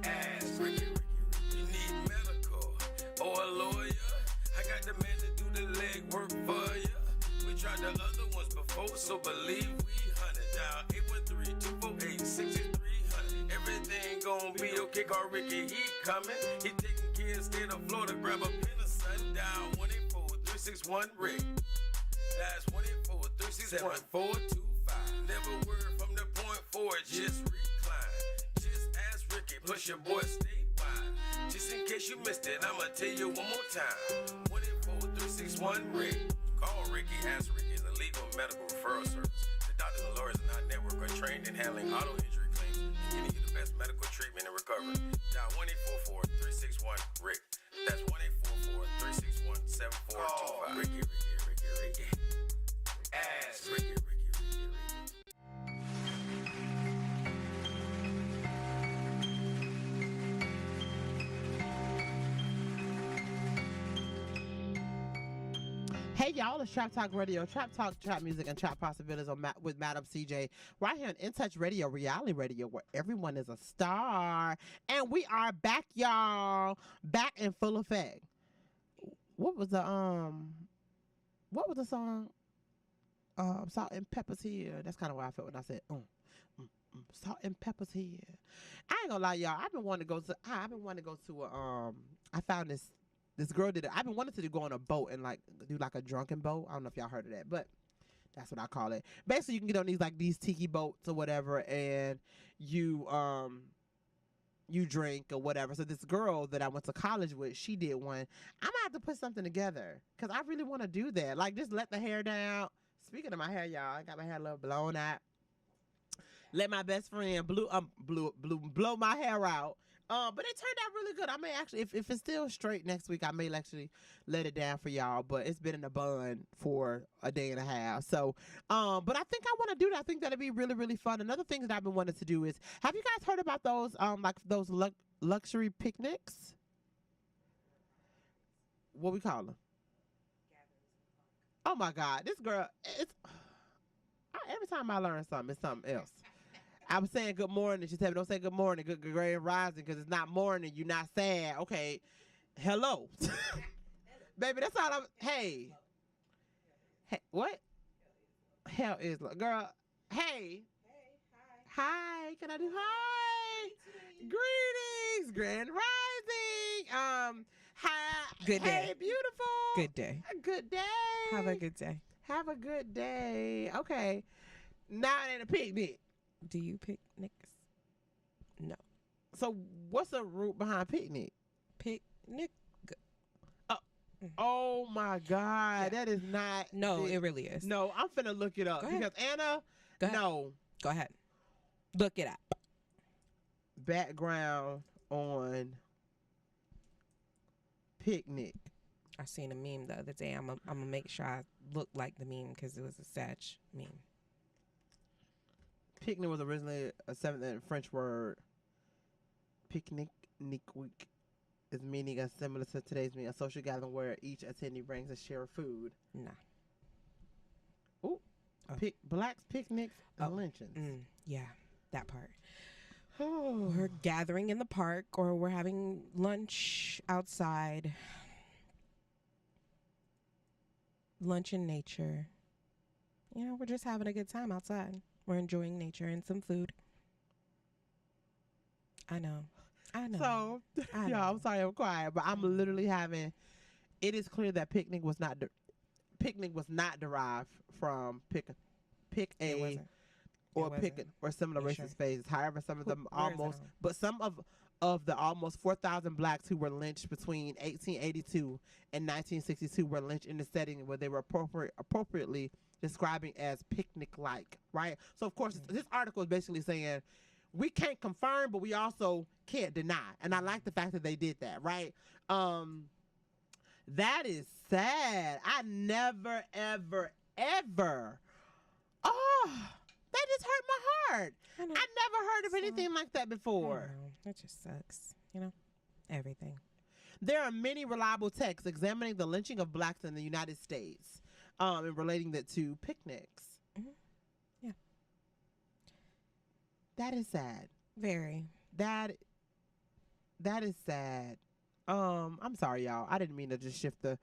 Ask Ricky. You need medical or a lawyer? I got the man to do the legwork for ya. We tried the other ones before, so believe we hunted down 813-248-6300. Everything gon' be okay. Call Ricky, he coming. He taking care of state of Florida. Grab a pen of sundown 184-361-RICK. That's 184-361-425. Never word from the point forward, just recline. Just ask Ricky, push your boy statewide. Just in case you missed it, I'ma tell you one more time. 184-361-RICK. Call Ricky, ask Ricky, the legal medical referral service. The doctors and lawyers in our network are trained in handling auto injury claims and getting you the best medical treatment and recovery. Dial 1-844-361-RICK. That's 1-844-361-7425. Ricky. Ask Ricky. Hey y'all, it's Trap Talk Radio, Trap Talk, Trap Music, and Trap Possibilities with Madam CJ, right here on In Touch Radio, reality radio, where everyone is a star. And we are back, y'all, back in full effect. What was the song? Salt and Pepper's Here. That's kind of what I felt when I said, Salt and Pepper's Here. I ain't gonna lie, y'all. I've been wanting to go to I found this girl did it. I've been wanting to go on a boat and like do like a drunken boat. I don't know if y'all heard of that, but that's what I call it. Basically, you can get on these tiki boats or whatever, and you drink or whatever. So this girl that I went to college with, she did one. I'm gonna have to put something together because I really want to do that. Like just let the hair down. Speaking of my hair, y'all, I got my hair a little blown out. Let my best friend blow my hair out. But it turned out really good. I may actually, if it's still straight next week, I may actually let it down for y'all. But it's been in a bun for a day and a half. So, but I think I want to do that. I think that'd be really, really fun. Another thing that I've been wanting to do is, have you guys heard about those, like those luxury picnics? What we call them? Oh my God, this girl! Every time I learn something, it's something else. I was saying good morning. She said, don't say good morning, good grand rising, because it's not morning. You're not sad. Okay. Hello. Baby, that's all I'm. Hey, what? Hell is, girl. Hey. Hi. Can I do hi? Greetings. Grand rising. Hi. Good day. Hey, beautiful. Good day. A good day. Have a good day. Have a good day. Okay. Now it ain't a picnic. Do you picnics? No. So what's the root behind picnic? Picnic? Oh my God, that is not. No, it really is. No, I'm finna look it up Go ahead. because Anna. Go ahead. No. Go ahead. Look it up. Background on picnic. I seen a meme the other day. I'm gonna make sure I look like the meme because it was a sad meme. Picnic was originally a 7th French word. Picnic, week. is meaning as similar to today's meeting, a social gathering where each attendee brings a share of food. Nah. Ooh, Oh. blacks, picnics, and Oh. lynchings. Yeah, that part. Oh. We're gathering in the park or we're having lunch outside. Lunch in nature. You know, we're just having a good time outside. We're enjoying nature and some food. I know. So, I yeah, know. I'm sorry I'm quiet, but I'm literally having. It is clear that picnic was not derived from pick It a wasn't. or It pick wasn't. or similar You racist sure? phases. However, some of them Where is it almost, on? but some of the almost 4,000 blacks who were lynched between 1882 and 1962 were lynched in the setting where they were appropriately describing as picnic-like, right? So of course, this article is basically saying we can't confirm, but we also can't deny. And I like the fact that they did that, right? That is sad. I never, ever, ever. Oh, that just hurt my heart. I know. I never heard of So- anything like that I before. know. That just sucks. You know, everything. There are many reliable texts examining the lynching of blacks in the United States and relating that to picnics. Mhm. Yeah. That is sad. Very. That is sad. I'm sorry, y'all. I didn't mean to just shift the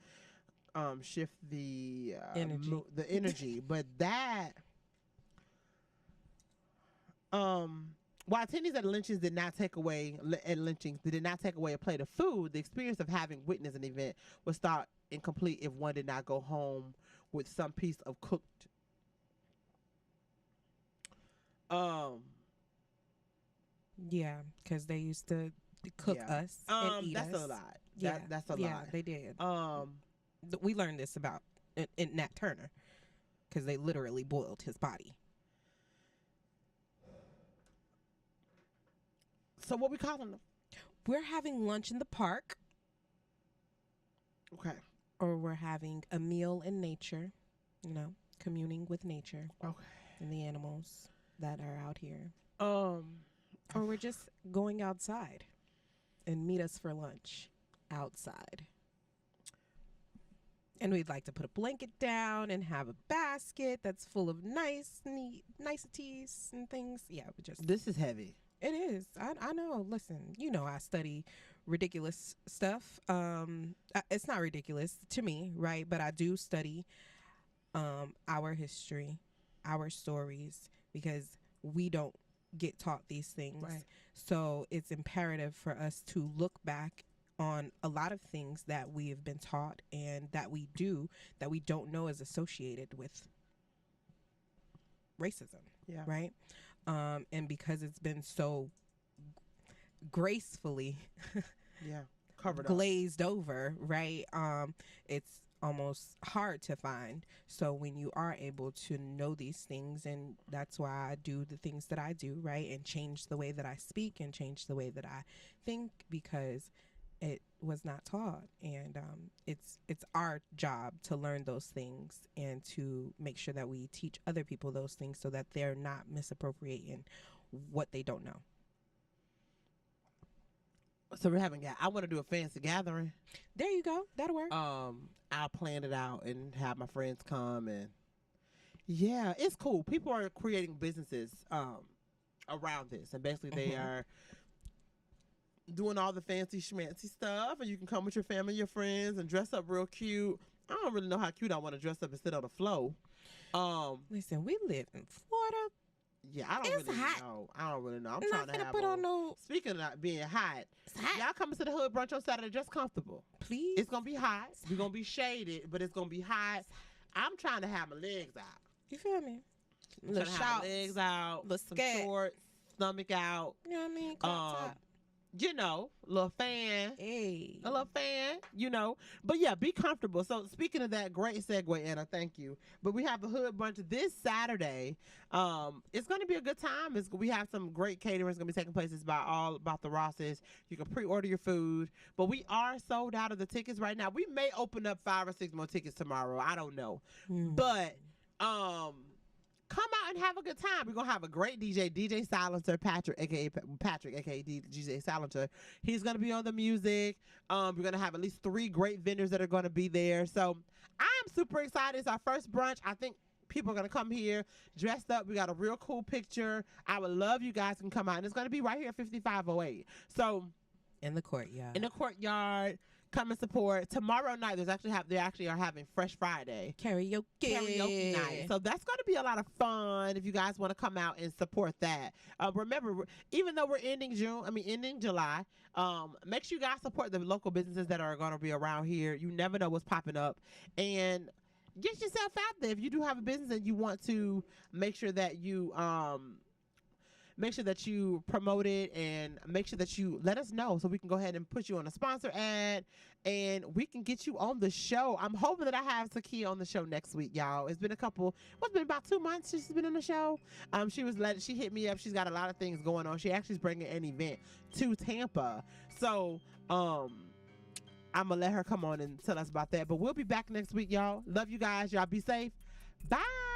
Energy. the energy, but that while attendees at lynchings did not take away a plate of food, the experience of having witnessed an event was thought incomplete if one did not go home with some piece of cooked Yeah, because they used to cook Yeah. us and eat that's us. a lot. Yeah, That's a yeah, lot. they did. We We learned this about in Nat Turner, because they literally boiled his body. So what we calling them? We're having lunch in the park, Okay. or we're having a meal in nature. You know, communing with nature Okay. and the animals that are out here, Um or we're just going outside and meet us for lunch outside. And we'd like to put a blanket down and have a basket that's full of neat niceties and things. Yeah, we just this is heavy. it is. I know. Listen, you know I study ridiculous stuff. It's not ridiculous to me, right? But I do study our history, our stories, because we don't get taught these things. Right. So it's imperative for us to look back on a lot of things that we have been taught and that we do that we don't know is associated with racism. Yeah. Right. And because it's been so gracefully Yeah. Covered up. glazed over, right? It's almost hard to find. So when you are able to know these things, and that's why I do the things that I do, right? And change the way that I speak and change the way that I think, because it was not taught. And it's our job to learn those things and to make sure that we teach other people those things so that they're not misappropriating what they don't know. So we're having. I want to do a fancy gathering. There you go. That'll work. I'll plan it out and have my friends come, and yeah, it's cool. People are creating businesses around this, and basically they are doing all the fancy schmancy stuff, and you can come with your family, your friends, and dress up real cute. I don't really know how cute I want to dress up and sit on the floor. Listen, we live in Florida. Yeah, I don't It's really hot. know. I don't really know. I'm I'm trying not to gonna have put on no. Speaking of not being hot, It's hot. y'all coming to the hood brunch on Saturday, just comfortable. Please. It's gonna be hot. We're gonna be shaded, but it's gonna be hot. I'm trying to have my legs out. You feel me? I'm Little trying to have shorts. my legs out, little some skirt. shorts, stomach out. You know what I mean? Crop top. You know, little fan. Hey. A little fan, you know. But yeah, be comfortable. So speaking of that, great segue, Anna. Thank you. But we have a hood brunch this Saturday. It's going to be a good time. We have some great catering. It's going to be taking place. It's about the Rosses. You can pre-order your food. But we are sold out of the tickets right now. We may open up 5 or 6 more tickets tomorrow. I don't know. Mm. But come out and have a good time. We're gonna have a great DJ Silencer, Patrick, aka DJ Silencer. He's gonna be on the music. We're gonna have at least 3 great vendors that are gonna be there. So I'm super excited. It's our first brunch. I think people are gonna come here dressed up. We got a real cool picture. I would love you guys can come out, and it's gonna be right here at 5508. So in the courtyard. In the courtyard. Come and support. Tomorrow night, they actually are having Fresh Friday karaoke night. So that's going to be a lot of fun if you guys want to come out and support that. Remember, even though we're ending July, make sure you guys support the local businesses that are going to be around here. You never know what's popping up, and get yourself out there. If you do have a business and you want to make sure that you promote it, and make sure that you let us know so we can go ahead and put you on a sponsor ad and we can get you on the show. I'm hoping that I have Sakia on the show next week, y'all. It's been about 2 months since she's been on the show. She hit me up. She's got a lot of things going on. She actually is bringing an event to Tampa. So, I'm going to let her come on and tell us about that. But we'll be back next week, y'all. Love you guys. Y'all be safe. Bye.